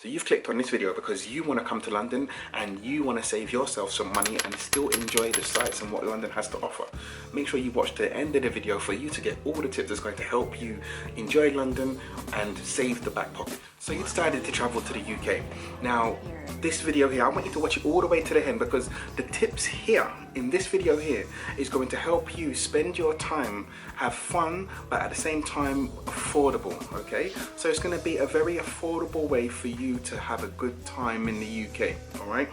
So you've clicked on this video because you want to come to London and you want to save yourself some money and still enjoy the sights and what London has to offer. Make sure you watch the end of the video for you to get all the tips that's going to help you enjoy London and save the back pocket. So you decided to travel to the UK. Now, this video here, I want you to watch it all the way to the end because the tips here in this video here is going to help you spend your time, have fun, but at the same time affordable, okay? So it's going to be a very affordable way for you to have a good time in the UK, all right?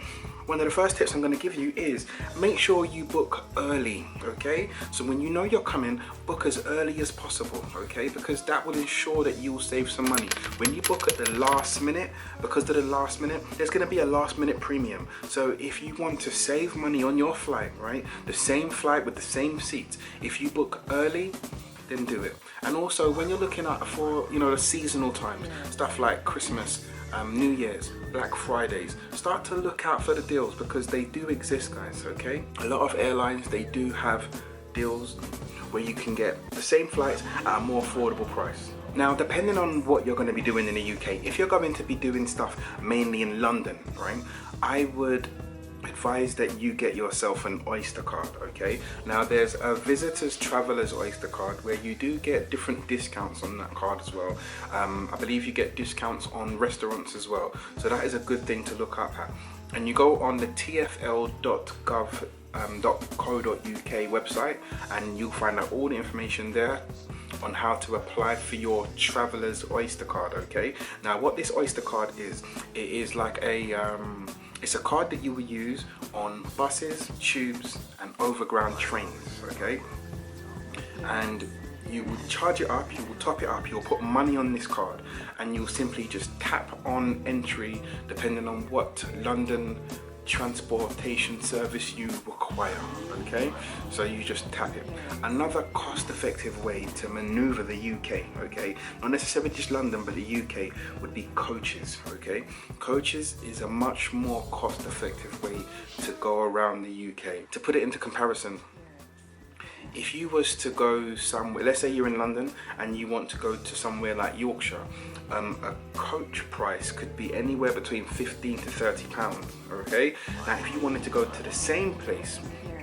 One of the first tips I'm going to give you is make sure you book early, okay? So when you know you're coming, book as early as possible, okay? Because that will ensure that you will save some money. When you book at the last minute, because of the last minute, there's going to be a last minute premium. So if you want to save money on your flight, right? The same flight with the same seats, if you book early, then do it. And also when you're looking at for, you know, the seasonal times, stuff like Christmas, New Year's, Black Fridays, start to look out for the deals because they do exist, guys, okay? A lot of airlines, they do have deals where you can get the same flights at a more affordable price. Now, depending on what you're going to be doing in the UK, if you're going to be doing stuff mainly in London, right, I would advise that you get yourself an Oyster card, okay? Now there's a visitors travelers Oyster card where you do get different discounts on that card as well. I believe you get discounts on restaurants as well, so that is a good thing to look up at. And you go on the tfl.gov.co.uk website and you'll find out all the information there on how to apply for your travelers Oyster card, okay? Now what this Oyster card is, it is like it's a card that you will use on buses, tubes and overground trains, okay? And you will charge it up, you will top it up, you'll put money on this card and you'll simply just tap on entry depending on what London transportation service you require, okay? So you just tap it. Another cost-effective way to maneuver the UK, okay, not necessarily just London but the UK, would be coaches, okay? Coaches is a much more cost-effective way to go around the UK. To put it into comparison, if you was to go somewhere, let's say you're in London and you want to go to somewhere like Yorkshire, a coach price could be anywhere between 15 to 30 pounds, okay? Now if you wanted to go to the same place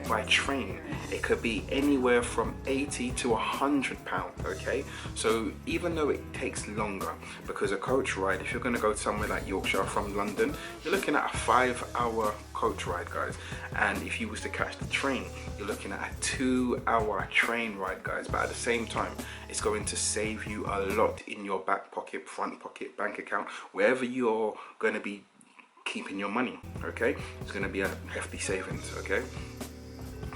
by train, it could be anywhere from 80 to 100 pounds, okay? So even though it takes longer, because a coach ride, if you're going to go somewhere like Yorkshire from London, you're looking at a 5-hour coach ride, guys. And if you was to catch the train, you're looking at a 2-hour train ride, guys. But at the same time, it's going to save you a lot in your back pocket, front pocket, bank account, wherever you're going to be keeping your money, okay? It's going to be a hefty savings, okay?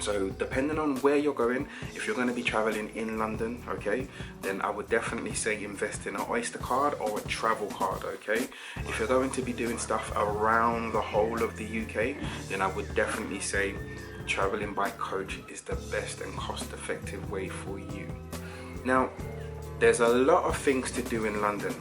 So depending on where you're going, if you're going to be traveling in London, okay, then I would definitely say invest in an Oyster card or a travel card, okay? If you're going to be doing stuff around the whole of the UK, then I would definitely say traveling by coach is the best and cost-effective way for you. Now, there's a lot of things to do in London,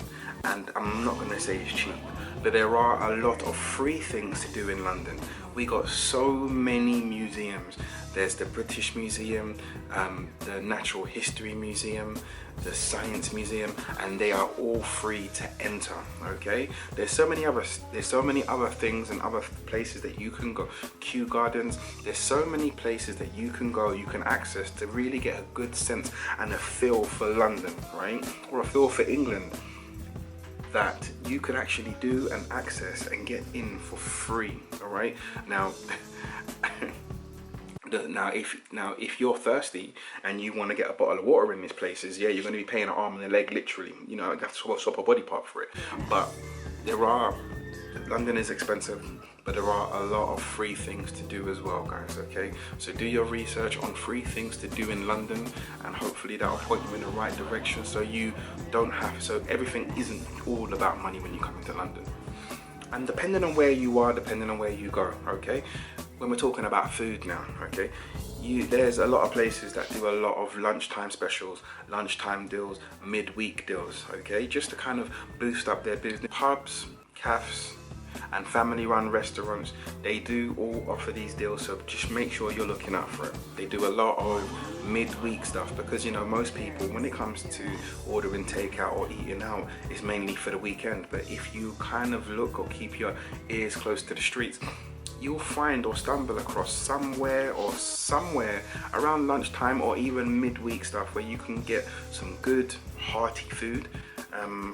and I'm not going to say it's cheap, but there are a lot of free things to do in London. We got so many museums. There's the British Museum, the Natural History Museum, the Science Museum, and they are all free to enter, okay? There's so many other things and other places that you can go. Kew Gardens, there's so many places that you can go, you can access to really get a good sense and a feel for London, right? Or a feel for England, that you can actually do and access and get in for free, all right? Now, if you're thirsty and you want to get a bottle of water in these places, yeah, you're going to be paying an arm and a leg, literally. You know, you have to swap a body part for it. But London is expensive, but there are a lot of free things to do as well, guys, okay? So do your research on free things to do in London, and hopefully that'll point you in the right direction so everything isn't all about money when you come into London. And depending on where you are, depending on where you go, okay? When we're talking about food now, okay, there's a lot of places that do a lot of lunchtime specials, lunchtime deals, midweek deals, okay, just to kind of boost up their business. Pubs, cafes, and family run restaurants, they do all offer these deals, so just make sure you're looking out for it. They do a lot of midweek stuff because, you know, most people, when it comes to ordering takeout or eating out, it's mainly for the weekend. But if you kind of look or keep your ears close to the streets, you'll find or stumble across somewhere around lunchtime or even midweek stuff where you can get some good hearty food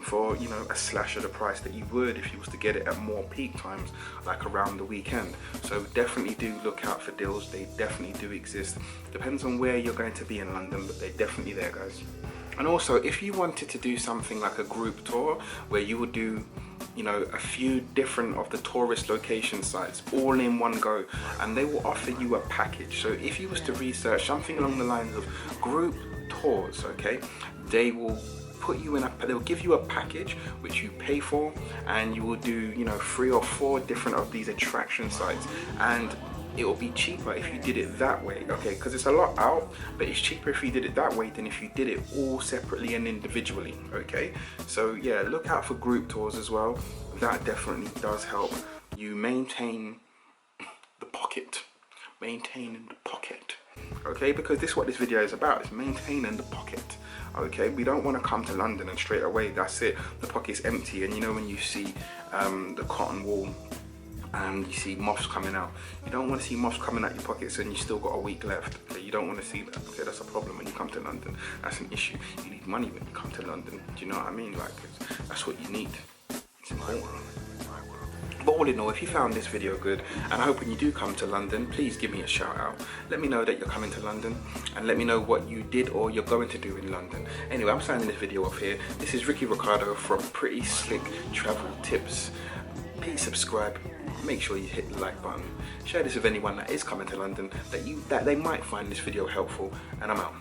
for, you know, a slash of the price that you would if you was to get it at more peak times, like around the weekend. So definitely do look out for deals. They definitely do exist. Depends on where you're going to be in London, but they're definitely there, guys. And also, if you wanted to do something like a group tour where you would do, you know, a few different of the tourist location sites all in one go, and they will offer you a package. So if you was to research something along the lines of group tours, okay, they will put you in they'll give you a package which you pay for, and you will do, you know, 3 or 4 different of these attraction sites, and it will be cheaper if you did it that way, okay, because it's a lot out, but it's cheaper if you did it that way than if you did it all separately and individually, okay. So yeah, look out for group tours as well. That definitely does help you maintain the pocket, maintaining the pocket, okay, because this is what this video is about, is maintaining the pocket. Okay, we don't want to come to London and straight away that's it, the pocket's empty. And you know, when you see the cotton wool and you see moths coming out, you don't want to see moths coming out your pockets and you still got a week left. Okay, you don't want to see that. Okay, that's a problem when you come to London. That's an issue. You need money when you come to London. Do you know what I mean? Like, that's what you need. It's important. But all in all, if you found this video good, and I hope when you do come to London, please give me a shout out. Let me know that you're coming to London, and let me know what you did or you're going to do in London. Anyway, I'm signing this video off here. This is Ricky Ricardo from Pretty Slick Travel Tips. Please subscribe, make sure you hit the like button. Share this with anyone that is coming to London that they might find this video helpful, and I'm out.